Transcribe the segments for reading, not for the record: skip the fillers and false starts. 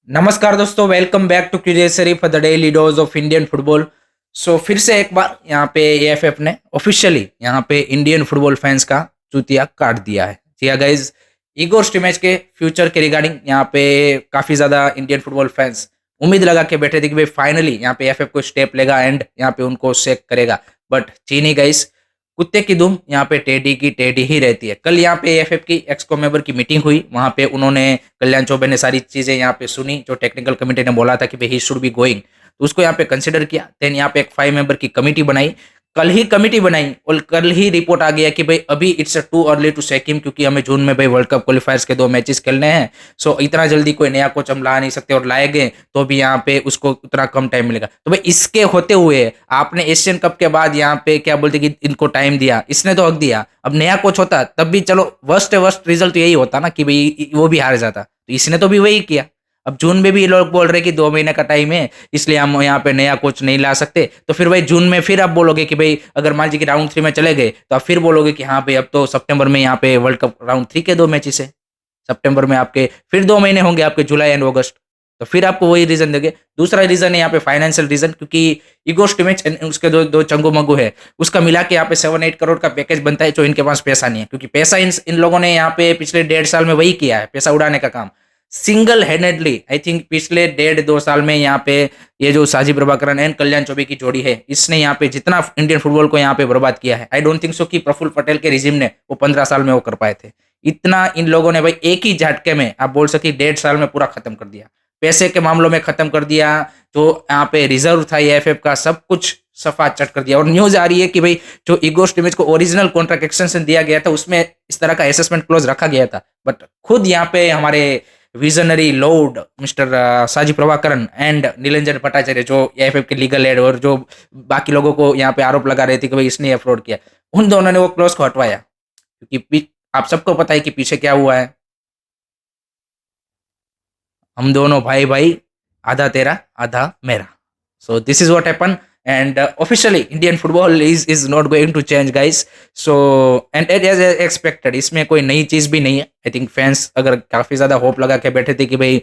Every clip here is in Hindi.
नमस्कार दोस्तों, वेलकम बैक टू क्यूरियसरी for the daily dose of Indian football. फिर से एक बार यहाँ पे एएफएफ ने ऑफिशियली यहाँ पे इंडियन फुटबॉल फैंस का चूतिया काट दिया है। जी हाँ गाइज, इगोर स्टिमेच के फ्यूचर के रिगार्डिंग यहाँ पे काफ़ी ज़्यादा इंडियन फुटबॉल फैंस उम्मीद लगा के बैठे थे कि भाई फाइनली यहाँ पे एएफएफ को स्टेप लेगा एंड यहाँ पे उनको सेक करेगा। बट चीनी गाइज, कुत्ते की दुम यहाँ पे टेडी की टेडी ही रहती है। कल यहाँ पे एएफएफ की एक्सको मेंबर की मीटिंग हुई, वहाँ पे उन्होंने कल्याण चौबे ने सारी चीजें यहाँ पे सुनी जो टेक्निकल कमेटी ने बोला था कि भाई ही शुड बी गोइंग, तो उसको यहाँ पे कंसिडर किया। देन यहाँ पे एक 5 मेंबर की कमेटी बनाई, कल ही कमेटी बनाई और कल ही रिपोर्ट आ गया कि भाई अभी it's too early to sack him, क्योंकि हमें जून में भाई वर्ल्ड कप क्वालिफायर्स के 2 मैचेस खेलने हैं। इतना जल्दी कोई नया कोच हम ला नहीं सकते, और लाएंगे तो भी यहाँ पे उसको उतना कम टाइम मिलेगा। तो भाई इसके होते हुए आपने एशियन कप के बाद यहाँ पे क्या बोलते कि इनको टाइम दिया, इसने तो हक दिया। अब नया कोच होता तब भी चलो वर्स्ट रिजल्ट तो यही होता ना कि भाई वो भी हार जाता, तो इसने तो भी वही किया। अब जून में भी ये लोग बोल रहे कि 2 महीने का टाइम है, इसलिए हम यहाँ पे नया कोच नहीं ला सकते। तो फिर भाई जून में फिर आप बोलोगे कि भाई अगर मान लीजिए कि राउंड 3 में चले गए, तो आप फिर बोलोगे कि हाँ भाई अब तो सितंबर में यहाँ पे वर्ल्ड कप राउंड 3 के 2 मैचेस है। सितंबर में आपके फिर 2 महीने होंगे आपके, जुलाई एंड अगस्त। तो फिर आपको वही रीजन देंगे। दूसरा रीजन है यहाँ पे फाइनेंशियल रीजन, क्योंकि इगो स्टिमेच उसके दो दो चंगू मंगू है, उसका मिला के यहाँ पे 7-8 करोड़ का पैकेज बनता है, जो इनके पास पैसा नहीं है। क्योंकि पैसा इन लोगों ने यहाँ पे पिछले 1.5 साल में वही किया है, पैसा उड़ाने का काम सिंगल हैंडेडली। आई थिंक पिछले 1.5-2 साल में यहाँ पे ये जो साजिद प्रभाकरन एंड कल्याण चौबे की जोड़ी है, इसने यहाँ पे जितना इंडियन फुटबॉल को यहाँ पे बर्बाद किया है, आई डोंट थिंक सो कि प्रफुल्ल पटेल के रिजिम ने वो 15 साल में वो कर पाए थे। इतना इन लोगों ने भाई एक ही झटके में आप बोल सकते 1.5 साल में पूरा खत्म कर दिया। पैसे के मामलों में खत्म कर दिया, जो यहाँ पे रिजर्व था एएफएफ का सब कुछ सफा चट कर दिया। और न्यूज आ रही है कि भाई जो इगो स्टिमेच को ओरिजिनल कॉन्ट्रैक्ट एक्सटेंशन दिया गया था उसमें इस तरह का असेसमेंट क्लोज रखा गया था, बट खुद यहाँ पे हमारे विजनरी लॉर्ड मिस्टर साजी प्रभाकरन एंड नीलंजन भट्टाचार्य, जो एएफएफ के लीगल हेड और जो बाकी लोगों को यहाँ पे आरोप लगा रहे थे कि भाई इसने फ्रॉड किया, उन दोनों ने वो क्लोज को हटवाया। क्योंकि आप सबको पता है कि पीछे क्या हुआ है। हम दोनों भाई भाई, आधा तेरा आधा मेरा। This is what happen and officially Indian football is not going to change guys. And as expected, इसमें कोई नई चीज भी नहीं है। आई थिंक फैंस अगर काफी ज्यादा होप लगा के बैठे थे कि भाई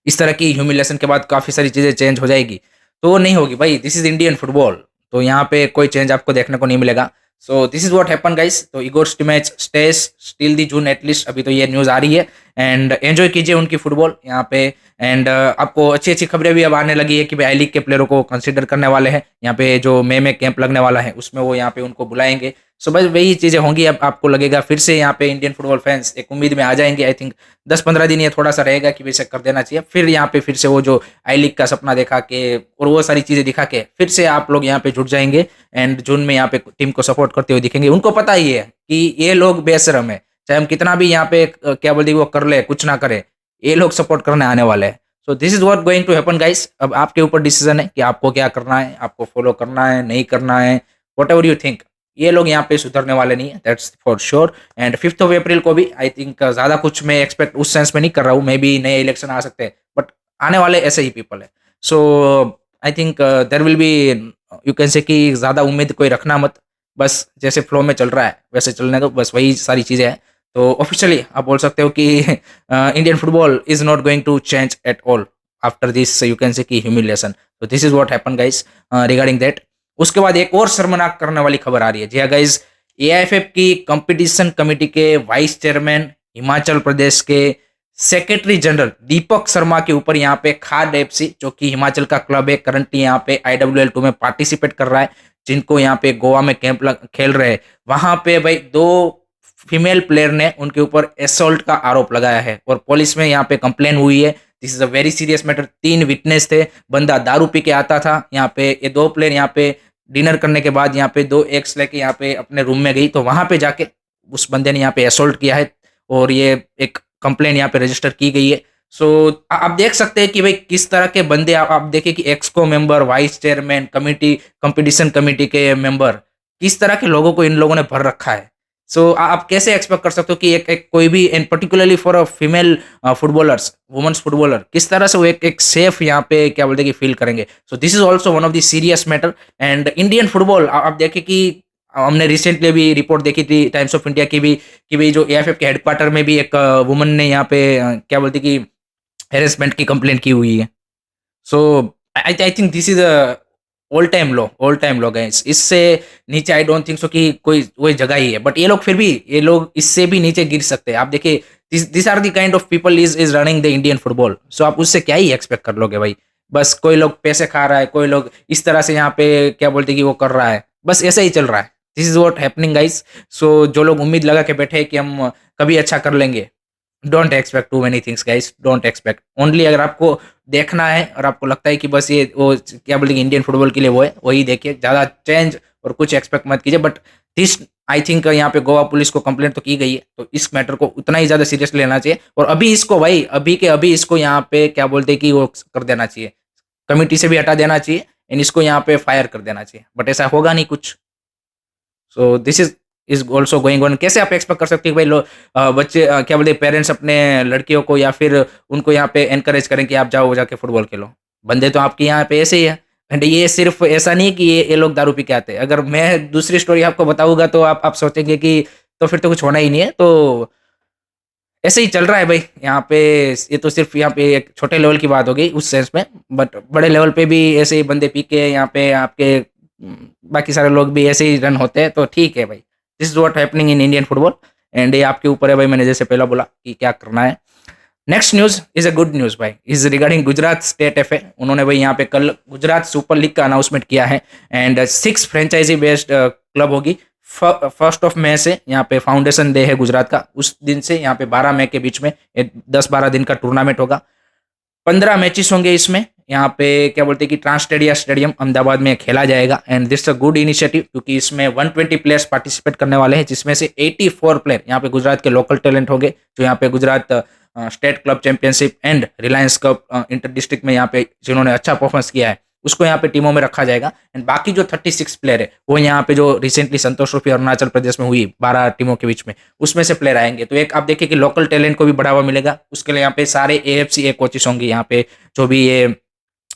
इस तरह की ह्यूमिलेशन के बाद काफी सारी चीजें चेंज हो जाएगी, तो वो नहीं होगी भाई। दिस इज इंडियन फुटबॉल, तो यहाँ पे कोई चेंज आपको देखने को नहीं मिलेगा। This is what happen guys. तो Igor match stage still the June at least, अभी तो ये न्यूज आ रही है। एंड एंजॉय कीजिए उनकी फुटबॉल यहाँ पे। एंड आपको अच्छी अच्छी खबरें भी अब आने लगी है कि भाई आई लीग के प्लेयरों को कंसीडर करने वाले हैं। यहाँ पे जो मई में कैंप लगने वाला है उसमें वो यहाँ पे उनको बुलाएंगे। बस वही चीजें होंगी। अब आपको लगेगा फिर से यहाँ पे इंडियन फुटबॉल फैंस एक उम्मीद में आ जाएंगे। आई थिंक 10-15 दिन ये थोड़ा सा रहेगा कि वैसे कर देना चाहिए, फिर यहाँ पे फिर से वो जो आई लीग का सपना देखा के और वो सारी चीजें दिखा के फिर से आप लोग यहाँ पे जुट जाएंगे एंड जून में यहाँ पे टीम को सपोर्ट करते हुए दिखेंगे। उनको पता ही है कि ये लोग बेशरम है, चाहे हम कितना भी यहाँ पे क्या बोलते वो कर ले कुछ ना करे, ये लोग सपोर्ट करने आने वाले हैं। This is what going to happen guys. अब आपके ऊपर डिसीजन है कि आपको क्या करना है, आपको फॉलो करना है नहीं करना है, वट एवर यू थिंक। ये लोग यहाँ पे सुधरने वाले नहीं है, that's for sure. And 5th of April को भी आई थिंक ज्यादा कुछ मैं एक्सपेक्ट उस सेंस में नहीं कर रहा हूँ, मे बी नए इलेक्शन आ सकते हैं, बट आने वाले ऐसे ही पीपल है। I think there will be, you can say कि ज्यादा उम्मीद कोई रखना मत, बस जैसे फ्लो में चल रहा है वैसे चलने दो, बस वही सारी चीजें हैं। तो ऑफिशियली आप बोल सकते हो कि Indian football is not going to change at all after this, you can say कि ह्यूमिलेशन। तो this is what happen guys regarding that. उसके बाद एक और शर्मनाक करने वाली खबर आ रही है। जी हाँ गाइज, एआईएफएफ की कंपटीशन कमेटी के वाइस चेयरमैन हिमाचल प्रदेश के सेक्रेटरी जनरल दीपक शर्मा के ऊपर यहाँ पे खाद एफसी, जो कि हिमाचल का क्लब है, करंटली यहाँ पे IWL 2 में पार्टिसिपेट कर रहा है, जिनको यहाँ पे गोवा में कैंप खेल रहे हैं, वहां पे भाई 2 फीमेल प्लेयर ने उनके ऊपर असॉल्ट का आरोप लगाया है और पुलिस में यहाँ पे कंप्लेन हुई है। This is a very serious matter. 3 witness थे, बंदा दारू पी के आता था यहाँ पे। ये 2 प्लेयर यहाँ पे डिनर करने के बाद यहाँ पे 2 एग्स लेके यहाँ पे अपने रूम में गई, तो वहां पे जाके उस बंदे ने यहाँ पे असॉल्ट किया है और ये एक कंप्लेन यहाँ पे रजिस्टर की गई है। आप देख सकते हैं कि भाई किस तरह के बंदे, आप देखिए कि ExCo member, vice chairman, committee competition committee के मेंबर, किस तरह के लोगों को इन लोगों ने भर रखा है। आप कैसे एक्सपेक्ट कर सकते हो कि एक कोई भी, and particularly for a female footballers, women's footballer, किस तरह से वो एक सेफ यहाँ पे क्या बोलते हैं कि फील करेंगे। This is also one of the serious matter. And Indian football, आप देखें कि हमने रिसेंटली भी रिपोर्ट देखी थी टाइम्स ऑफ इंडिया की भी कि भाई जो एएफएफ के हेडक्वार्टर में भी एक वुमन ने यहाँ पे क्या बोलते कि हेरेसमेंट की कंप्लेंट की हुई है। So I think this is a all time low guys. इससे नीचे आई डोंट थिंक सो कि कोई वही जगह ही है, बट ये लोग फिर भी, ये लोग इससे भी नीचे गिर सकते हैं। आप देखिए, this are the kind of people is running the Indian football. So आप उससे क्या ही एक्सपेक्ट कर लोगे भाई। बस कोई लोग पैसे खा रहा है, कोई लोग इस तरह से यहाँ पे क्या बोलते हैं कि वो कर रहा है, बस ऐसा ही चल रहा है। This is what happening guys. So जो लोग उम्मीद लगा के बैठे हैं कि हम कभी अच्छा कर लेंगे, don't expect too many things guys, don't expect. Only अगर आपको देखना है और आपको लगता है कि बस ये वो क्या बोलते हैं इंडियन फुटबॉल के लिए वो है, वही देखिए। ज़्यादा चेंज और कुछ एक्सपेक्ट मत कीजिए। बट दिस आई थिंक यहाँ पे गोवा पुलिस को कंप्लेंट तो की गई है, तो इस मैटर को उतना ही ज़्यादा सीरियस लेना चाहिए। और अभी इसको भाई, अभी के अभी इसको यहाँ पे क्या बोलते हैं कि वो कर देना चाहिए, कमिटी से भी हटा देना चाहिए एंड इसको यहाँ पे फायर कर देना चाहिए। बट ऐसा होगा नहीं कुछ। So this is also going on. कैसे आप एक्सपेक्ट कर सकते हैं कि भाई बच्चे क्या बोलते हैं, पेरेंट्स अपने लड़कियों को या फिर उनको यहाँ पे एनकरेज करें कि आप जाओ जाके फुटबॉल खेलो। बंदे तो आपके यहाँ पे ऐसे ही है। एंड ये सिर्फ ऐसा नहीं है कि ये लोग दारू पी के आते हैं। अगर मैं दूसरी स्टोरी आपको बताऊंगा तो आप सोचेंगे कि तो फिर तो कुछ होना ही नहीं है। तो ऐसे ही चल रहा है भाई यहाँ पे। ये तो सिर्फ यहाँ पे एक छोटे लेवल की बात हो गई उस सेंस में, बट बड़े लेवल पे भी ऐसे ही बंदे पी के यहाँ पे आपके बाकी सारे लोग भी ऐसे ही रन होते हैं। तो ठीक है भाई, this is what happening in Indian football. And ये आपके ऊपर है भाई, मैंने जैसे पहला बोला कि क्या करना है। Next news is a good news भाई, is regarding Gujarat state F A. उन्होंने भाई यहाँ पे कल गुजरात सुपर लीग का अनाउंसमेंट किया है। एंड 6 फ्रेंचाइजी बेस्ड क्लब होगी। 1 मई से यहाँ पे फाउंडेशन डे है गुजरात का, उस दिन से यहाँ पे 12 मई के बीच में 10-12 दिन का टूर्नामेंट होगा। 15 मैचेस होंगे इसमें। यहाँ पे क्या बोलते हैं कि ट्रांसटेडिया स्टेडियम अहमदाबाद में खेला जाएगा। And this a good initiative, क्योंकि इसमें 120 प्लेयर्स पार्टिसिपेट करने वाले हैं, जिसमें से 84 प्लेयर यहाँ पे गुजरात के लोकल टैलेंट होंगे, जो यहाँ पे Gujarat state club championship and Reliance cup inter district में यहाँ पे जिन्होंने अच्छा परफॉर्मेंस किया है, उसको यहाँ पे टीमों में रखा जाएगा। एंड बाकी जो 36 प्लेयर है वो यहाँ पे जो रिसेंटली संतोष ट्रॉफी अरुणाचल प्रदेश में हुई 12 टीमों के बीच में, उसमें से प्लेयर आएंगे। तो एक आप देखिए कि लोकल टैलेंट को भी बढ़ावा मिलेगा। उसके लिए यहाँ पे सारे AFC कोचेस होंगे यहाँ पे, जो भी ये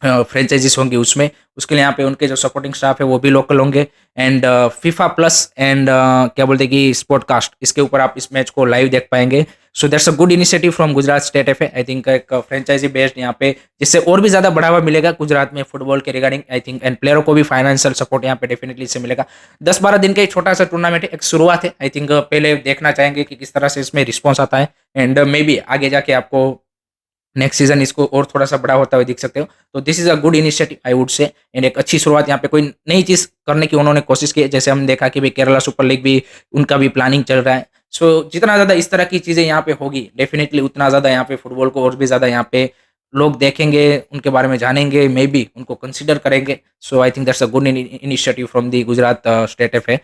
फ्रेंचाइजीज होंगी उसमें। उसके लिए यहाँ पे उनके जो सपोर्टिंग स्टाफ है वो भी लोकल होंगे। एंड फीफा प्लस एंड क्या बोलते हैं कि स्पॉडकास्ट, इसके ऊपर आप इस मैच को लाइव देख पाएंगे। सो that's a good initiative from Gujarat state F A. I think एक फ्रेंचाइजी बेस्ड यहाँ पे, जिससे और भी ज्यादा बढ़ावा मिलेगा गुजरात में फुटबॉल के रिगार्डिंग आई थिंक। एंड प्लेयरों को भी फाइनेंशियल सपोर्ट यहाँ पे डेफिनेटली इससे मिलेगा। 10-12 दिन का एक छोटा सा टूर्नामेंट है, एक शुरुआत है। आई थिंक पहले देखना चाहेंगे कि किस तरह से इसमें रिस्पॉन्स आता है। एंड मे बी आगे जाके आपको नेक्स्ट सीजन इसको और थोड़ा सा बड़ा होता हुआ दिख सकते हो। तो this is a good initiative I would say. And एक अच्छी शुरुआत यहाँ पे कोई नई चीज करने की उन्होंने कोशिश की है। जैसे हम देखा कि भाई केरला सुपर लीग भी, उनका भी प्लानिंग चल रहा है। सो जितना ज्यादा इस तरह की चीजें यहाँ पे होगी, डेफिनेटली उतना ज्यादा यहाँ पे फुटबॉल को और भी ज्यादा यहाँ पे लोग देखेंगे, उनके बारे में जानेंगे, मे बी उनको कंसिडर करेंगे। So I think that's a good initiative from the Gujarat state F A.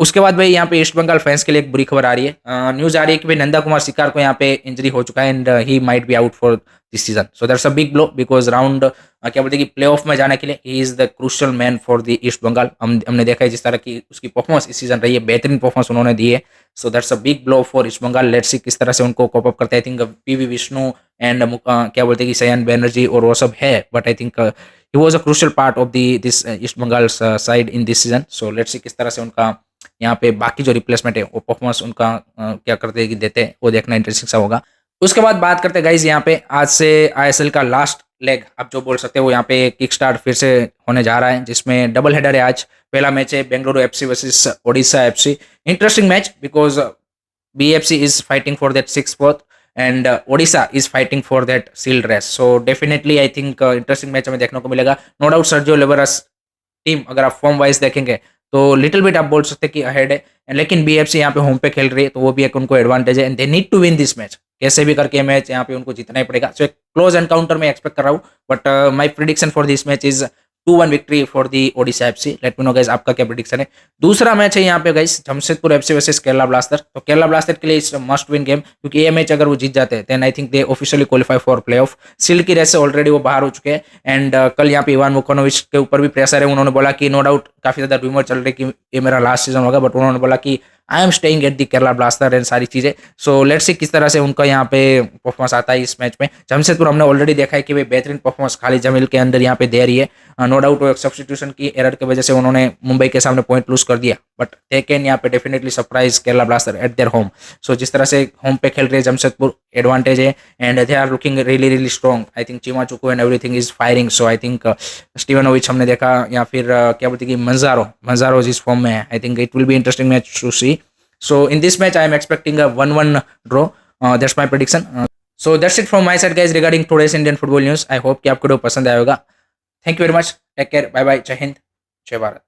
उसके बाद भाई यहाँ पे ईस्ट बंगाल फैंस के लिए एक बुरी खबर आ रही है। न्यूज आ रही है कि भाई नंदा कुमार सिकार को यहाँ पे इंजरी हो चुका है and he might be out for this season. So that's a big blow, because round क्या बोलते हैं कि प्ले ऑफ में जाने के लिए he is the crucial man for the East Bengal. हमने देखा है जिस तरह की उसकी परफॉर्मेंस इस सीजन रही है, बेहतरीन परफॉर्मेंस उन्होंने दी है। So that's a big blow for East Bengal. Let's see किस तरह से उनको कॉप अप करते हैं। I think PV Vishnu and क्या बोलते हैं कि सयान बैनर्जी और वो सब है, but I think he was a crucial part of this East Bengal side in this season. So let's see किस तरह से उनका यहाँ पे बाकी जो रिप्लेसमेंट है वो परफॉर्मेंस उनका क्या करते हैं कि देते हैं, वो देखना इंटरेस्टिंग सा होगा। उसके बाद बात करते हैं गाइज यहाँ पे आज से ISL का लास्ट लेग आप जो बोल सकते हो, वो यहाँ पे किक स्टार्ट फिर से होने जा रहा है, जिसमें डबल हेडर है आज। पहला मैच है Bengaluru FC versus Odisha FC। Interesting match, because BFC is fighting for that 6th spot and Odisha is fighting for that sealed race. So definitely I think interesting match हमें देखने को मिलेगा। No doubt Sergio Lobera's team अगर आप फॉर्म वाइज देखेंगे तो लिटिल बिट आप बोल सकते हैं कि अहेड है, लेकिन BFC यहाँ पे होम पे खेल रही है, तो वो भी एक उनको एडवांटेज है। And they need to win this match, कैसे भी करके मैच यहाँ पे उनको जीतना ही पड़ेगा। सो एक क्लोज एनकाउंटर में एक्सपेक्ट कर रहा हूँ, but my prediction for this match is 2-1 victory for the Odisha FC। Let me know guys आपका क्या प्रिडिक्शन है। दूसरा मैच है यहाँ पे guys Jamshedpur FC versus Kerala blaster. तो केरला ब्लास्टर के लिए इट्स मस्ट विन गेम, क्योंकि ये मैच अगर वो जीत जाते हैं then I think they officially qualify for play off. Shield की रेस से ऑलरेडी वो बाहर हो चुके हैं। एंड कल यहाँ पे इवान मुकोनोविच के ऊपर भी प्रेशर है। उन्होंने बोला कि नो डाउट काफी ज्यादा रूमर चल रही कि ये मेरा लास्ट सीजन होगा, बट उन्होंने बोला कि I am staying at the Kerala blaster and सारी चीज़ें। सो लेट्स सी किस तरह से उनका यहाँ पे परफॉर्मेंस आता है इस मैच में। जमशेदपुर हमने ऑलरेडी देखा है कि भाई बेहतरीन परफॉर्मेंस खालिद जमील के अंदर यहाँ पे दे रही है। नो डाउट वो एक सब्सटीट्यूशन की एरर की वजह से उन्होंने मुंबई के सामने पॉइंट लूज कर दिया, बट दे कैन यहाँ पे definitely surprise Kerala blaster at their home. So जिस तरह से होम पे खेल रहे हैं जमशेदपुर, एडवांटेज है and they are looking really really strong. I think Chima Chukwu and everything is firing. So I think Stevanovic हमने देखा, या फिर क्या बोलते हैं कि मंजारो जिस फॉर्म में है, I think it will be interesting match to see. So in this match I am expecting a 1-1 draw. That's my prediction. So that's it from my side guys regarding today's Indian football news. I hope कि आपको पसंद आएगा। Thank you very much, take care, bye bye, जय हिंद, जय भारत।